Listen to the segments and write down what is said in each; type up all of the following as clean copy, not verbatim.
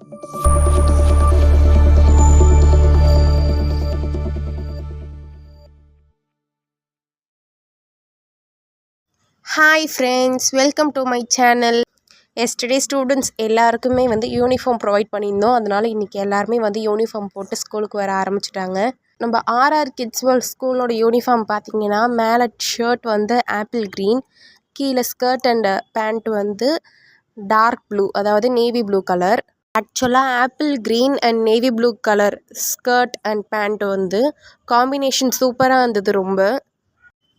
Hi friends, welcome to my channel. Yesterday students எல்லாருக்குமே வந்து uniform provide பண்ணியிருந்தோம். அதனால் இன்றைக்கி எல்லாருமே வந்து யூனிஃபார்ம் போட்டு ஸ்கூலுக்கு வர ஆரம்பிச்சிட்டாங்க. நம்ம ஆர்ஆர் கிட்ஸ் வேர்ல்ட் ஸ்கூலோட யூனிஃபார்ம் பார்த்திங்கன்னா மேலே ஷர்ட் வந்து ஆப்பிள் க்ரீன், கீழே ஸ்கர்ட் அண்ட் பேண்ட் வந்து டார்க் ப்ளூ, அதாவது நேவி ப்ளூ கலர். ஆக்சுவலாக apple green and navy blue colour skirt and pant வந்து காம்பினேஷன் சூப்பராக இருந்தது. ரொம்ப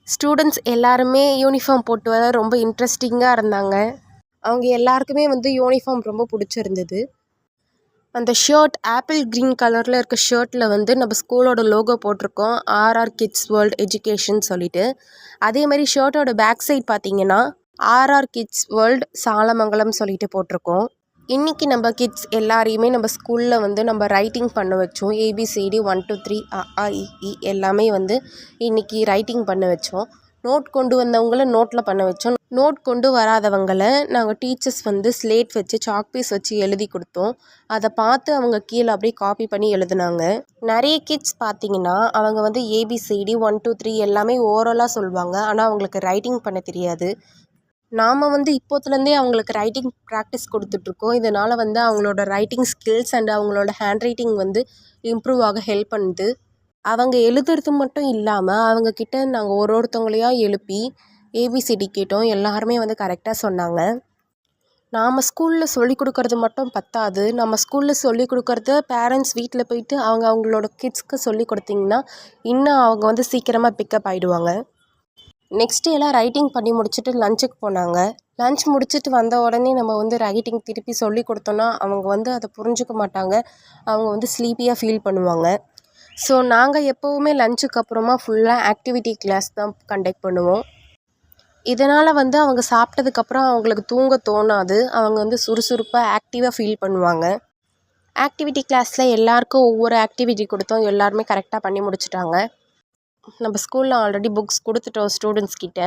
ஸ்டூடெண்ட்ஸ் எல்லாருமே யூனிஃபார்ம் போட்டு வர ரொம்ப இன்ட்ரெஸ்டிங்காக இருந்தாங்க. அவங்க எல்லாருக்குமே வந்து யூனிஃபார்ம் ரொம்ப பிடிச்சிருந்தது. அந்த ஷர்ட் ஆப்பிள் க்ரீன் கலரில் இருக்க ஷர்ட்டில் வந்து நம்ம ஸ்கூலோட லோகோ போட்டிருக்கோம், ஆர்ஆர் கிட்ஸ் வேர்ல்ட் எஜுகேஷன் சொல்லிட்டு. அதே மாதிரி ஷர்ட்டோட பேக் சைட் பார்த்திங்கன்னா ஆர்ஆர் கிட்ஸ் வேர்ல்ட் சாலமங்கலம் சொல்லிட்டு போட்டிருக்கோம். இன்றைக்கி நம்ம கிட்ஸ் எல்லாரையுமே நம்ம ஸ்கூலில் வந்து நம்ம ரைட்டிங் பண்ண வச்சோம். ஏபிசிடி 1 2 3 அ எல்லாமே வந்து இன்றைக்கி ரைட்டிங் பண்ண வச்சோம். நோட் கொண்டு வந்தவங்கள நோட்டில் பண்ண வச்சோம். நோட் கொண்டு வராதவங்களை நாங்கள் டீச்சர்ஸ் வந்து ஸ்லேட் வச்சு சாக் பீஸ் வச்சு எழுதி கொடுத்தோம். அதை பார்த்து அவங்க கீழே அப்படியே காப்பி பண்ணி எழுதுனாங்க. நிறைய கிட்ஸ் பார்த்திங்கன்னா அவங்க வந்து ஏபிசிடி 1 2 3 எல்லாமே ஓரலாக சொல்லுவாங்க. ஆனால் அவங்களுக்கு ரைட்டிங் பண்ண தெரியாது. நாம் வந்து இப்போத்துலேருந்தே அவங்களுக்கு ரைட்டிங் ப்ராக்டிஸ் கொடுத்துட்ருக்கோம். இதனால் வந்து அவங்களோட ரைட்டிங் ஸ்கில்ஸ் அண்ட் அவங்களோட ஹேண்ட் ரைட்டிங் வந்து இம்ப்ரூவ் ஆக ஹெல்ப் பண்ணுது. அவங்க எழுதுறது மட்டும் இல்லாமல் அவங்கக்கிட்ட நாங்கள் ஒருத்தவங்களையாக எழுப்பி ஏபிசிடி கேட்டோம். எல்லாருமே வந்து கரெக்டாக சொன்னாங்க. நாம் ஸ்கூலில் சொல்லிக் கொடுக்கறது மட்டும் பத்தாது. நம்ம ஸ்கூலில் சொல்லிக் கொடுக்கறத பேரண்ட்ஸ் வீட்டில் போயிட்டு அவங்களோட கிட்ஸ்க்கு சொல்லி கொடுத்திங்கன்னா இன்னும் அவங்க வந்து சீக்கிரமாக பிக்கப் ஆகிடுவாங்க. நெக்ஸ்ட்டு எல்லாம் ரைட்டிங் பண்ணி முடிச்சுட்டு லஞ்சுக்கு போனாங்க. லஞ்ச் முடிச்சுட்டு வந்த உடனே நம்ம வந்து ரைட்டிங் திருப்பி சொல்லி கொடுத்தோன்னா அவங்க வந்து அதை புரிஞ்சுக்க மாட்டாங்க. அவங்க வந்து ஸ்லீப்பியாக ஃபீல் பண்ணுவாங்க. ஸோ நாங்கள் எப்போவுமே லஞ்சுக்கு அப்புறமா ஃபுல்லாக ஆக்டிவிட்டி கிளாஸ் தான் கண்டக்ட் பண்ணுவோம். இதனால் வந்து அவங்க சாப்பிட்டதுக்கப்புறம் அவங்களுக்கு தூங்க தோணாது. அவங்க வந்து சுறுசுறுப்பாக ஆக்டிவாக ஃபீல் பண்ணுவாங்க. ஆக்டிவிட்டி கிளாஸில் எல்லாருக்கும் ஒவ்வொரு ஆக்டிவிட்டி கொடுத்தோம். எல்லாருமே கரெக்டாக பண்ணி முடிச்சிட்டாங்க. நம்ம ஸ்கூலில் ஆல்ரெடி புக்ஸ் கொடுத்துட்டோம் ஸ்டூடெண்ட்ஸ் கிட்ட.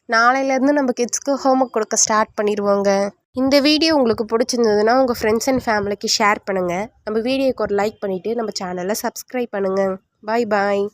நாளையிலேருந்து நம்ம கிட்ஸ்க்கு ஹோம்ஒர்க் கொடுக்க ஸ்டார்ட் பண்ணிடுவோங்க. இந்த வீடியோ உங்களுக்கு பிடிச்சிருந்ததுன்னா உங்கள் ஃப்ரெண்ட்ஸ் அண்ட் ஃபேமிலிக்கு ஷேர் பண்ணுங்கள். நம்ம வீடியோக்கு ஒரு லைக் பண்ணிவிட்டு நம்ம சேனலை சப்ஸ்கிரைப் பண்ணுங்கள். பாய் பாய்.